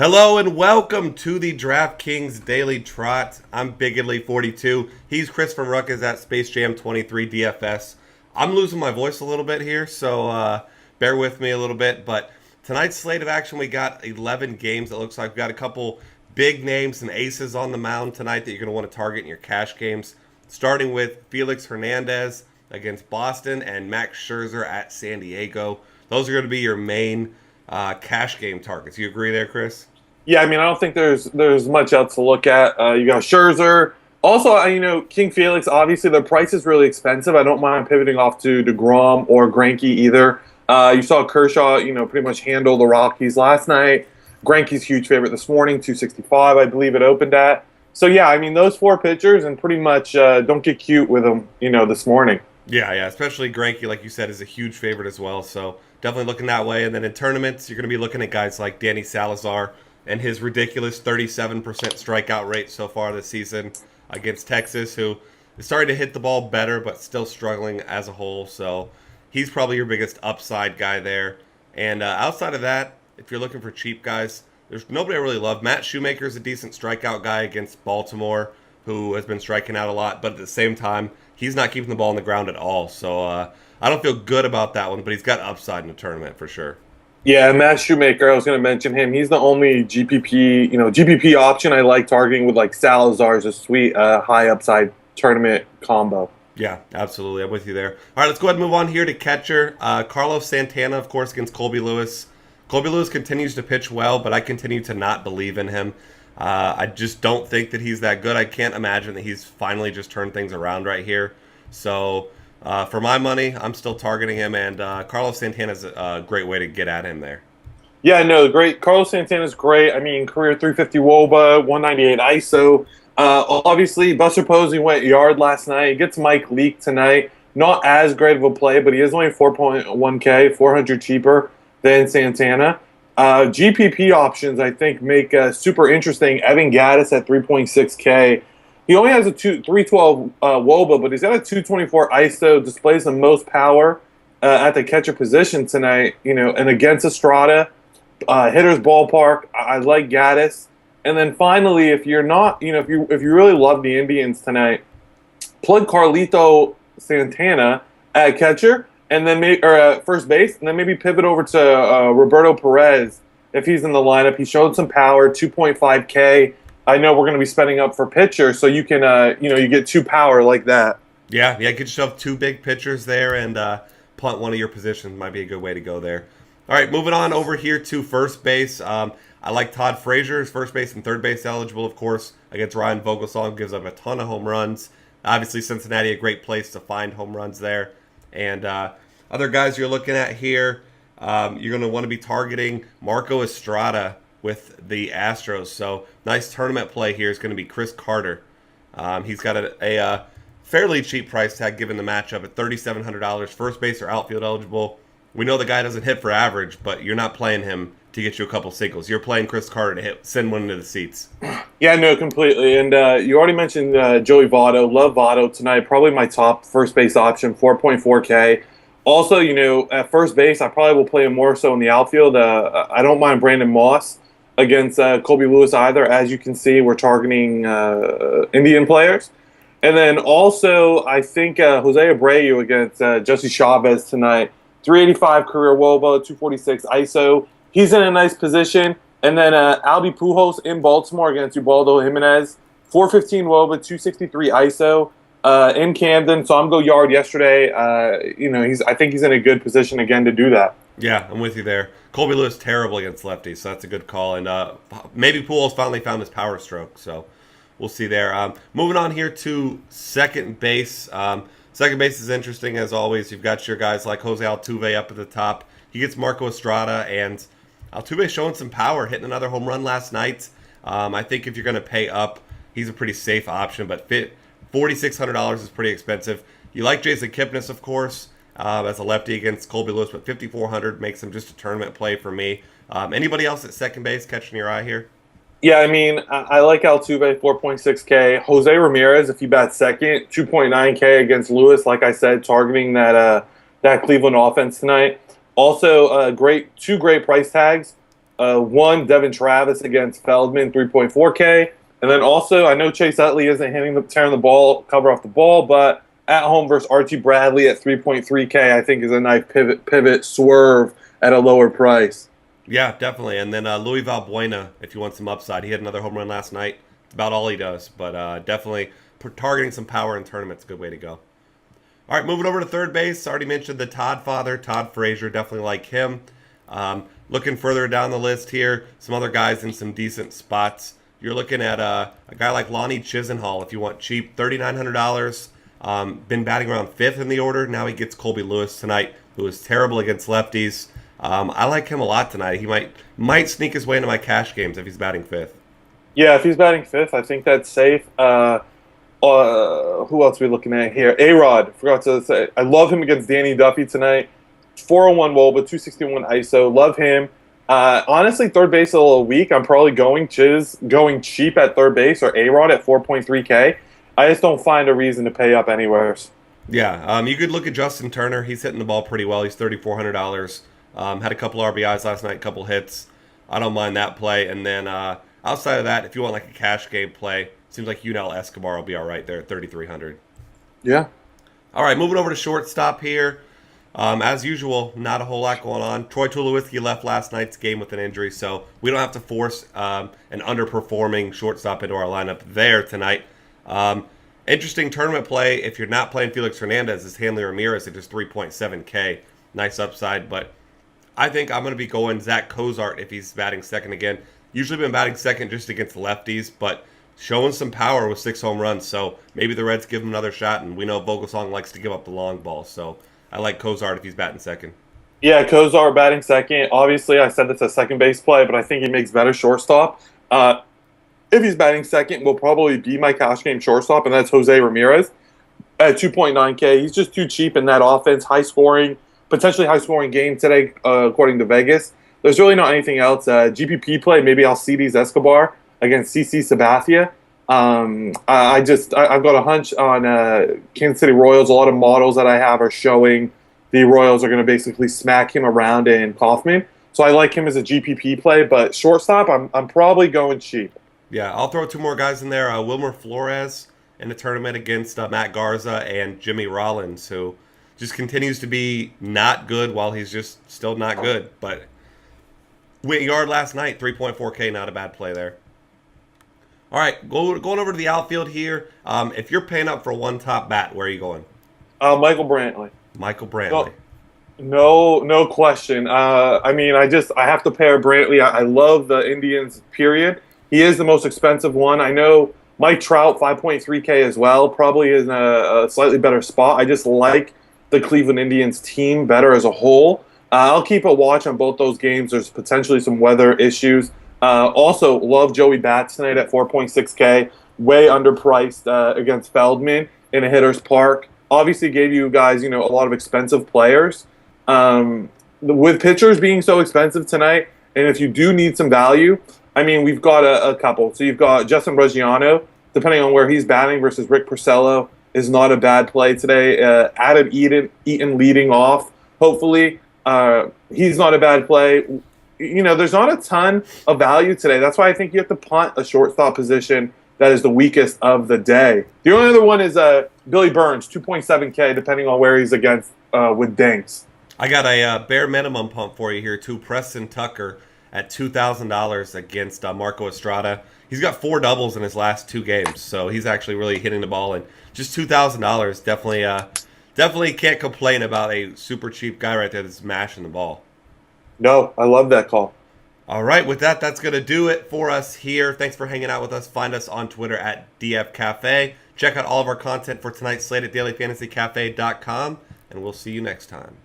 Hello and welcome to the DraftKings Daily Trot. I'm Bigidly42. He's Chris from Ruckus at Space Jam 23 DFS. I'm losing my voice a little bit here, so bear with me a little bit. But tonight's slate of action, we got 11 games. It looks like we've got a couple big names and aces on the mound tonight that you're going to want to target in your cash games. Starting with Felix Hernandez against Boston and Max Scherzer at San Diego. Those are going to be your main cash game targets. You agree there, Chris? Yeah, I mean, I don't think there's much else to look at. You got Scherzer. Also, King Felix, obviously the price is really expensive. I don't mind pivoting off to DeGrom or Greinke either. You saw Kershaw, pretty much handle the Rockies last night. Greinke's huge favorite this morning, 265, I believe it opened at. So, yeah, I mean, those four pitchers and pretty much don't get cute with them, this morning. Yeah, especially Greinke, like you said, is a huge favorite as well. So definitely looking that way. And then in tournaments, you're going to be looking at guys like Danny Salazar and his ridiculous 37% strikeout rate so far this season against Texas, who is starting to hit the ball better but still struggling as a whole. So he's probably your biggest upside guy there. And outside of that, if you're looking for cheap guys, there's nobody I really love. Matt Shoemaker is a decent strikeout guy against Baltimore, who has been striking out a lot, but at the same time, he's not keeping the ball on the ground at all. So I don't feel good about that one, but he's got upside in the tournament for sure. Yeah, Matt Shoemaker, I was going to mention him. He's the only GPP option I like targeting with like Salazar's a sweet high upside tournament combo. Yeah, absolutely. I'm with you there. All right, let's go ahead and move on here to catcher. Carlos Santana, of course, against Colby Lewis. Colby Lewis continues to pitch well, but I continue to not believe in him. I just don't think that he's that good. I can't imagine that he's finally just turned things around right here. So for my money, I'm still targeting him, and Carlos Santana is a great way to get at him there. Yeah, no, great. Carlos Santana's great. I mean, career 350 WOBA, 198 ISO. Obviously, Buster Posey went yard last night. He gets Mike Leake tonight. Not as great of a play, but he is only 4.1K, 400 cheaper than Santana. GPP options, I think, make super interesting. Evan Gattis at 3.6K. He only has a 312 WOBA, but he's got a 224 ISO, displays the most power at the catcher position tonight, and against Estrada, hitter's ballpark. I like Gattis. And then finally, if you're not, if you really love the Indians tonight, plug Carlito Santana at catcher, and then at first base, and then maybe pivot over to Roberto Perez if he's in the lineup. He showed some power, 2.5K. I know we're going to be spending up for pitcher, so you can, you get two power like that. Yeah, get yourself two big pitchers there and punt one of your positions might be a good way to go there. All right, moving on over here to first base. I like Todd Frazier, first base and third base eligible, of course, against Ryan Vogelsong, gives up a ton of home runs. Obviously, Cincinnati, a great place to find home runs there. And other guys you're looking at here, you're going to want to be targeting Marco Estrada with the Astros. So nice tournament play here is going to be Chris Carter. He's got a fairly cheap price tag given the matchup at $3,700. First base or outfield eligible. We know the guy doesn't hit for average, but you're not playing him to get you a couple singles. You're playing Chris Carter to send one into the seats. Yeah, no, completely. And you already mentioned Joey Votto. Love Votto tonight. Probably my top first base option, 4.4K. Also, at first base, I probably will play him more so in the outfield. I don't mind Brandon Moss against Colby Lewis either. As you can see, we're targeting Indian players. And then also, I think Jose Abreu against Jesse Chavez tonight. 385 career WOBA, 246 ISO. He's in a nice position. And then Albie Pujols in Baltimore against Ubaldo Jimenez. 415 WOBA, 263 ISO in Camden. So I'm go yard yesterday. I think he's in a good position again to do that. Yeah, I'm with you there. Colby Lewis terrible against lefties, so that's a good call. And maybe Pujols finally found his power stroke, so we'll see there. Moving on here to second base. Second base is interesting as always. You've got your guys like Jose Altuve up at the top. He gets Marco Estrada, and Altuve showing some power, hitting another home run last night. I think if you're going to pay up, he's a pretty safe option, but $4,600 is pretty expensive. You like Jason Kipnis, of course, as a lefty against Colby Lewis, but $5,400 makes him just a tournament play for me. Anybody else at second base catching your eye here? Yeah, I mean, I like Altuve, 4.6K. Jose Ramirez, if you bat second, 2.9K against Lewis. Like I said, targeting that Cleveland offense tonight. Also, two great price tags. One, Devin Travis against Feldman, 3.4K. And then also, I know Chase Utley isn't tearing the ball, cover off the ball, but at home versus Archie Bradley at 3.3K, I think is a nice pivot swerve at a lower price. Yeah, definitely. And then Louis Valbuena, if you want some upside. He had another home run last night. It's about all he does. But definitely targeting some power in tournaments, a good way to go. All right, moving over to third base. Already mentioned the Todd father, Todd Frazier. Definitely like him. Looking further down the list here, some other guys in some decent spots. You're looking at a guy like Lonnie Chisenhall if you want cheap, $3,900. Been batting around fifth in the order. Now he gets Colby Lewis tonight, who is terrible against lefties. I like him a lot tonight. He might sneak his way into my cash games if he's batting fifth. Yeah, if he's batting fifth, I think that's safe. Who else are we looking at here? A-Rod. Forgot to say. I love him against Danny Duffy tonight. 401 WOBA, 261 ISO. Love him. Honestly, third base a little weak. I'm probably going cheap at third base or A-Rod at 4.3K. I just don't find a reason to pay up anywhere. Yeah, you could look at Justin Turner. He's hitting the ball pretty well. He's $3,400. Had a couple RBIs last night, a couple hits. I don't mind that play. And then outside of that, if you want like a cash game play, seems like Yunel Escobar will be all right there at 3,300. Yeah. All right, moving over to shortstop here. As usual, not a whole lot going on. Troy Tulowitzki left last night's game with an injury, so we don't have to force an underperforming shortstop into our lineup there tonight. Interesting tournament play. If you're not playing Felix Hernandez, is Hanley Ramirez at just 3.7K. Nice upside, but I think I'm going to be going Zach Cozart if he's batting second again. Usually been batting second just against lefties, but showing some power with 6 home runs, so maybe the Reds give him another shot, and we know Vogelsong likes to give up the long ball, so I like Cozart if he's batting second. Yeah, Cozart batting second. Obviously, I said it's a second base play, but I think he makes better shortstop. If he's batting second, will probably be my cash game shortstop, and that's Jose Ramirez at 2.9K. He's just too cheap in that offense. Potentially high-scoring game today, according to Vegas. There's really not anything else. GPP play, maybe Alcides Escobar against CC Sabathia. I've got a hunch on Kansas City Royals. A lot of models that I have are showing the Royals are going to basically smack him around in Kaufman. So I like him as a GPP play, but shortstop, I'm probably going cheap. Yeah, I'll throw 2 more guys in there. Wilmer Flores in the tournament against Matt Garza and Jimmy Rollins, who just continues to be not good while he's just still not good. But went yard last night, 3.4K, not a bad play there. All right, going over to the outfield here. If you're paying up for one top bat, where are you going? Michael Brantley. Michael Brantley. No question. I have to pair Brantley. I love the Indians, period. He is the most expensive one. I know Mike Trout, 5.3K as well, probably is in a slightly better spot. I just like the Cleveland Indians team better as a whole. I'll keep a watch on both those games. There's potentially some weather issues. Also, love Joey Bats tonight at 4.6K. Way underpriced against Feldman in a hitter's park. Obviously gave you guys, a lot of expensive players. With pitchers being so expensive tonight, and if you do need some value, we've got a couple. So you've got Justin Reggiano, depending on where he's batting, versus Rick Porcello is not a bad play today. Adam Eaton leading off. Hopefully, he's not a bad play. There's not a ton of value today. That's why I think you have to punt a shortstop position that is the weakest of the day. The only other one is Billy Burns, 2.7K, depending on where he's against with Dinks. I got a bare minimum pump for you here, too. Preston Tucker at $2,000 against Marco Estrada. He's got 4 doubles in his last 2 games, so he's actually really hitting the ball. And just $2,000, definitely can't complain about a super cheap guy right there that's mashing the ball. No, I love that call. All right, with that, that's going to do it for us here. Thanks for hanging out with us. Find us on Twitter at DFCafe. Check out all of our content for tonight's slate at dailyfantasycafe.com, and we'll see you next time.